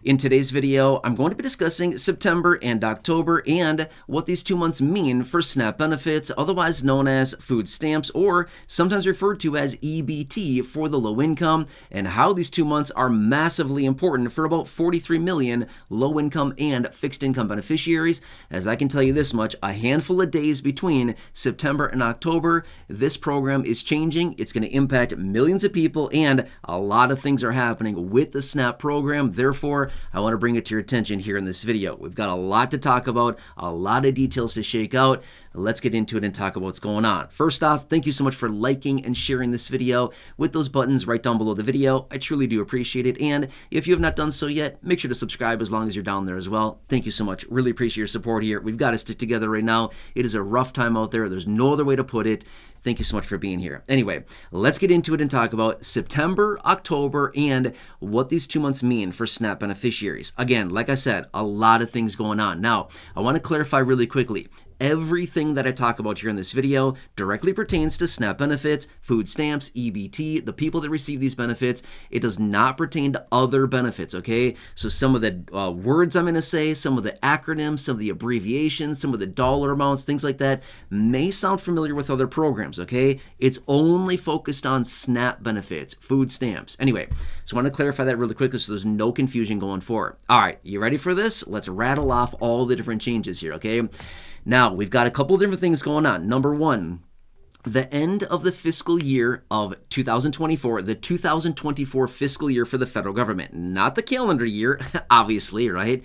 In today's video, I'm going to be discussing September and October and what these 2 months mean for SNAP benefits, otherwise known as food stamps or sometimes referred to as EBT for the low income, and how these 2 months are massively important for about 43 million low income and fixed income beneficiaries. As I can tell you this much, a handful of days between September and October, this program is changing. It's going to impact millions of people, and a lot of things are happening with the SNAP program. Therefore, I want to bring it to your attention here in this video. We've got a lot to talk about, a lot of details to shake out. Let's get into it and talk about what's going on. First off, thank you so much for liking and sharing this video with those buttons right down below the video. I truly do appreciate it. And if you have not done so yet, make sure to subscribe as long as you're down there as well. Thank you so much. Really appreciate your support here. We've got to stick together right now. It is a rough time out there. There's no other way to put it. Thank you so much for being here. Anyway, let's get into it and talk about September, October, and what these 2 months mean for SNAP beneficiaries. Again, like I said, a lot of things going on. Now, I want to clarify really quickly. Everything that I talk about here in this video directly pertains to SNAP benefits, food stamps, EBT, the people that receive these benefits. It does not pertain to other benefits, okay? So some of the words I'm going to say, some of the acronyms, some of the abbreviations, some of the dollar amounts, things like that may sound familiar with other programs, okay? It's only focused on SNAP benefits, food stamps. Anyway, so I want to clarify that really quickly so there's no confusion going forward. All right, you ready for this? Let's rattle off all the different changes here, okay? Now, we've got a couple of different things going on. Number one, the end of the fiscal year of 2024, the 2024 fiscal year for the federal government, not the calendar year, obviously, right?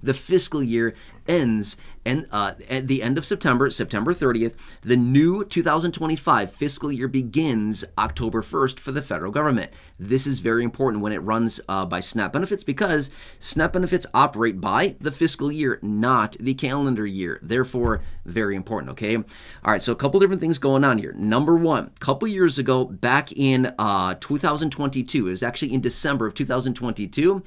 The fiscal year ends at the end of September, September 30th. The new 2025 fiscal year begins October 1st for the federal government. This is very important when it runs by SNAP benefits because SNAP benefits operate by the fiscal year, not the calendar year. Therefore, very important, okay? All right, so a couple different things going on here. Number one, a couple years ago, back in 2022, it was actually in December of 2022,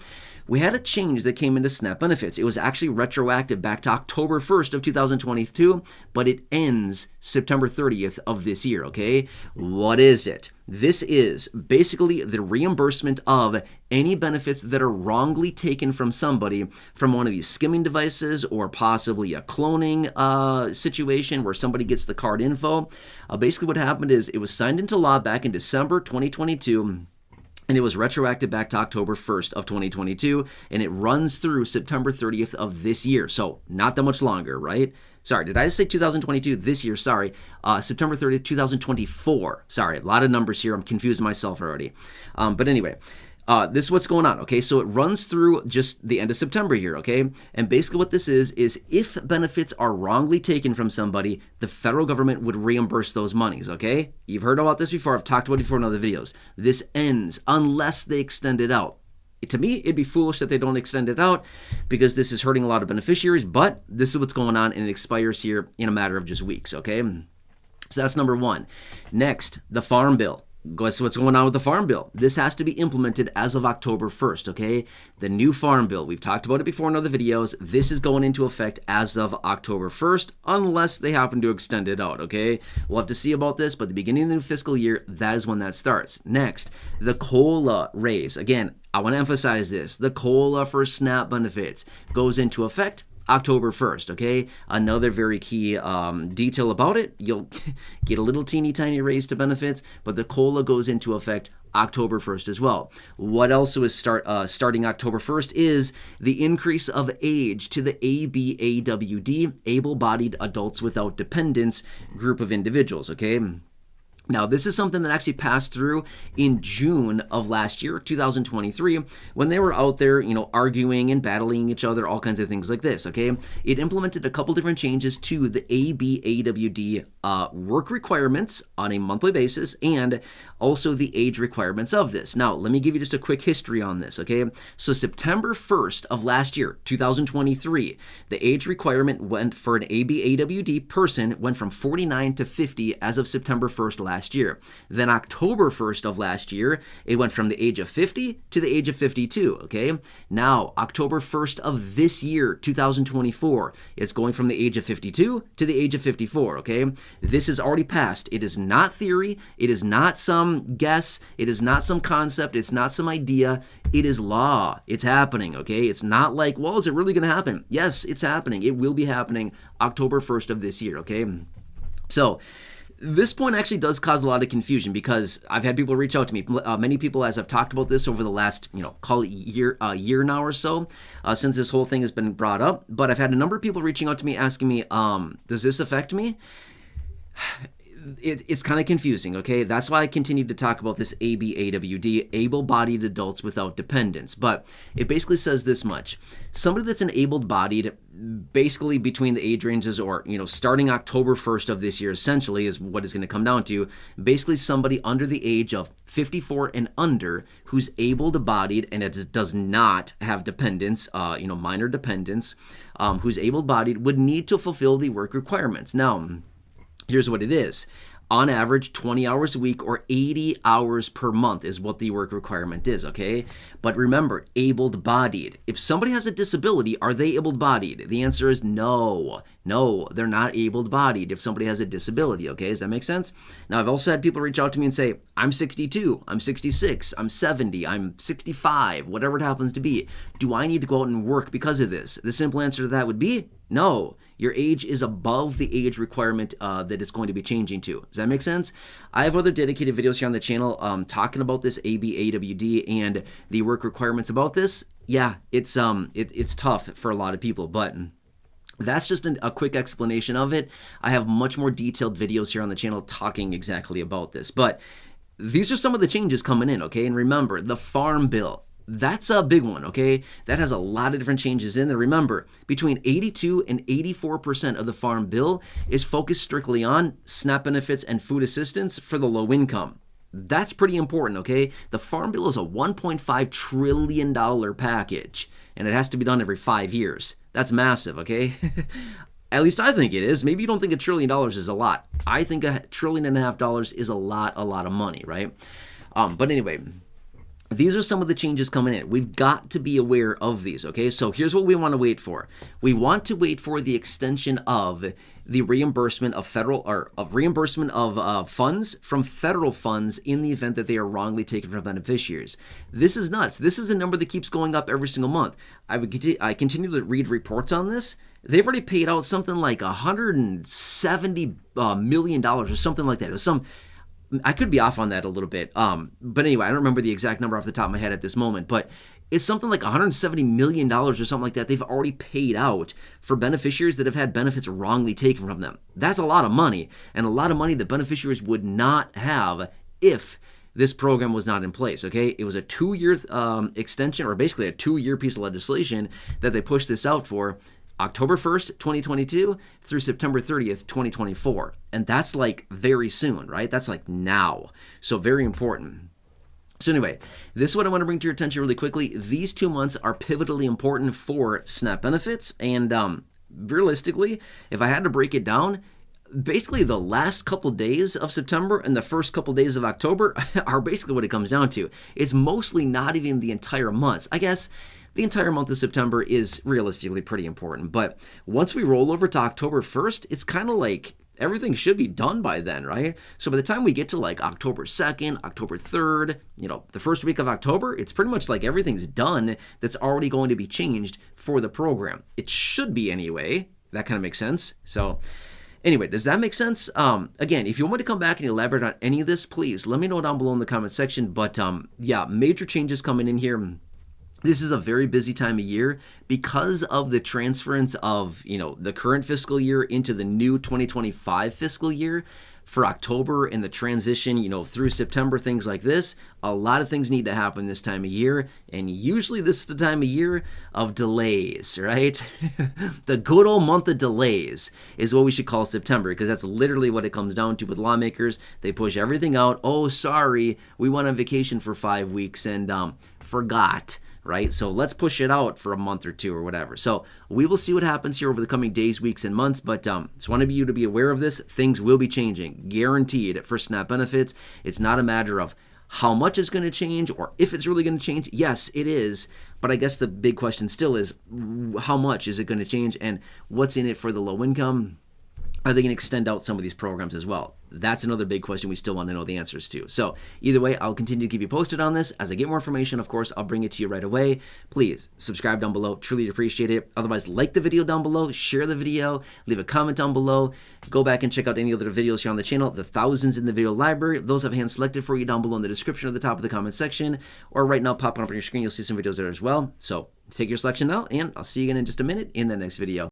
we had a change that came into SNAP benefits. It was actually retroactive back to October 1st of 2022, but it ends September 30th of this year, okay? What is it? This is basically the reimbursement of any benefits that are wrongly taken from somebody from one of these skimming devices or possibly a cloning situation where somebody gets the card info. Basically what happened is it was signed into law back in December 2022, and it was retroactive back to October 1st of 2022, and it runs through September 30th of this year. So not that much longer, right? Sorry, did I say 2022? This year, sorry. September 30th, 2024. Sorry, a lot of numbers here. I'm confusing myself already. But anyway, this is what's going on, okay? So it runs through just the end of September here, okay? And basically what this is if benefits are wrongly taken from somebody, the federal government would reimburse those monies, okay? You've heard about this before. I've talked about it before in other videos. This ends unless they extend it out. To me, it'd be foolish that they don't extend it out because this is hurting a lot of beneficiaries, but this is what's going on, and it expires here in a matter of just weeks, okay? So that's number one. Next, the Farm Bill. Guess what's going on with the Farm Bill? This has to be implemented as of October 1st, okay? The new Farm Bill, we've talked about it before in other videos. This is going into effect as of October 1st, unless they happen to extend it out, okay? We'll have to see about this, but the beginning of the new fiscal year, that is when that starts. Next, the COLA raise. Again, I want to emphasize this. The COLA for SNAP benefits goes into effect October 1st, okay? Another very key detail about it, you'll get a little teeny tiny raise to benefits, but the COLA goes into effect October 1st as well. What also is starting October 1st is the increase of age to the ABAWD, able-bodied adults without dependents group of individuals, okay? Now, this is something that actually passed through in June of last year, 2023, when they were out there, arguing and battling each other, all kinds of things like this, okay? It implemented a couple different changes to the ABAWD work requirements on a monthly basis and also the age requirements of this. Now, let me give you just a quick history on this, okay? So September 1st of last year, 2023, the age requirement went for an ABAWD person went from 49 to 50 as of September 1st last last year. Then October 1st of last year, it went from the age of 50 to the age of 52, okay? Now, October 1st of this year, 2024, it's going from the age of 52 to the age of 54, okay? This is already passed. It is not theory. It is not some guess. It is not some concept. It's not some idea. It is law. It's happening, okay? It's not like, well, is it really going to happen? Yes, it's happening. It will be happening October 1st of this year, okay? So this point actually does cause a lot of confusion because I've had people reach out to me. Many people, as I've talked about this over the last, call it year now or so, since this whole thing has been brought up. But I've had a number of people reaching out to me asking me, does this affect me? It's kind of confusing, okay? That's why I continue to talk about this ABAWD, able-bodied adults without dependents. But it basically says this much. Somebody that's an able-bodied, basically between the age ranges or, starting October 1st of this year, essentially is what it's going to come down to. Basically somebody under the age of 54 and under who's able-bodied and it does not have dependents, minor dependents, who's able-bodied would need to fulfill the work requirements. Now, here's what it is. On average, 20 hours a week or 80 hours per month is what the work requirement is, okay? But remember, able-bodied. If somebody has a disability, are they able-bodied? The answer is no. No, they're not able-bodied if somebody has a disability, okay? Does that make sense? Now, I've also had people reach out to me and say, I'm 62, I'm 66, I'm 70, I'm 65, whatever it happens to be. Do I need to go out and work because of this? The simple answer to that would be no. Your age is above the age requirement that it's going to be changing to. Does that make sense? I have other dedicated videos here on the channel talking about this ABAWD and the work requirements about this. Yeah, it's tough for a lot of people, but that's just a quick explanation of it. I have much more detailed videos here on the channel talking exactly about this. But these are some of the changes coming in, okay? And remember, the Farm Bill. That's a big one, okay? That has a lot of different changes in there. Remember, between 82 and 84% of the Farm Bill is focused strictly on SNAP benefits and food assistance for the low income. That's pretty important, okay? The Farm Bill is a $1.5 trillion package, and it has to be done every 5 years. That's massive, okay? At least I think it is. Maybe you don't think $1 trillion is a lot. I think $1.5 trillion is a lot of money, right? But anyway, these are some of the changes coming in. We've got to be aware of these, okay? So here's what we want to wait for. We want to wait for the extension of the reimbursement of reimbursement of funds from federal funds in the event that they are wrongly taken from beneficiaries. This is nuts. This is a number that keeps going up every single month. I continue to read reports on this. They've already paid out something like $170 million or something like that. It was I could be off on that a little bit. But anyway, I don't remember the exact number off the top of my head at this moment, but it's something like $170 million or something like that they've already paid out for beneficiaries that have had benefits wrongly taken from them. That's a lot of money, and a lot of money that beneficiaries would not have if this program was not in place, okay? It was a 2-year extension, or basically a 2-year piece of legislation that they pushed this out for October 1st, 2022 through September 30th, 2024. And that's like very soon, right? That's like now. So very important. So anyway, this is what I want to bring to your attention really quickly. These 2 months are pivotally important for SNAP benefits. And realistically, if I had to break it down, basically the last couple days of September and the first couple days of October are basically what it comes down to. It's mostly not even the entire months. I guess the entire month of September is realistically pretty important. But once we roll over to October 1st, it's kind of like everything should be done by then, right? So by the time we get to like October 2nd, October 3rd, the first week of October, it's pretty much like everything's done that's already going to be changed for the program. It should be anyway. That kind of makes sense. So anyway, does that make sense? Again, if you want me to come back and elaborate on any of this, please let me know down below in the comment section. But yeah, major changes coming in here. This is a very busy time of year because of the transference of, the current fiscal year into the new 2025 fiscal year for October and the transition, through September, things like this. A lot of things need to happen this time of year, and usually this is the time of year of delays, right? The good old month of delays is what we should call September, because that's literally what it comes down to with lawmakers. They push everything out. Oh, sorry, we went on vacation for 5 weeks and forgot. right? So let's push it out for a month or two or whatever. So we will see what happens here over the coming days, weeks, and months. But just want you to be aware of this. Things will be changing, guaranteed, for SNAP benefits. It's not a matter of how much is going to change or if it's really going to change. Yes, it is. But I guess the big question still is, how much is it going to change, and what's in it for the low income? Are they going to extend out some of these programs as well? That's another big question we still want to know the answers to. So either way, I'll continue to keep you posted on this. As I get more information, of course, I'll bring it to you right away. Please subscribe down below. Truly appreciate it. Otherwise, like the video down below, share the video, leave a comment down below. Go back and check out any other videos here on the channel, the thousands in the video library. Those have hand selected for you down below in the description at the top of the comment section. Or right now, popping up on your screen, you'll see some videos there as well. So take your selection now, and I'll see you again in just a minute in the next video.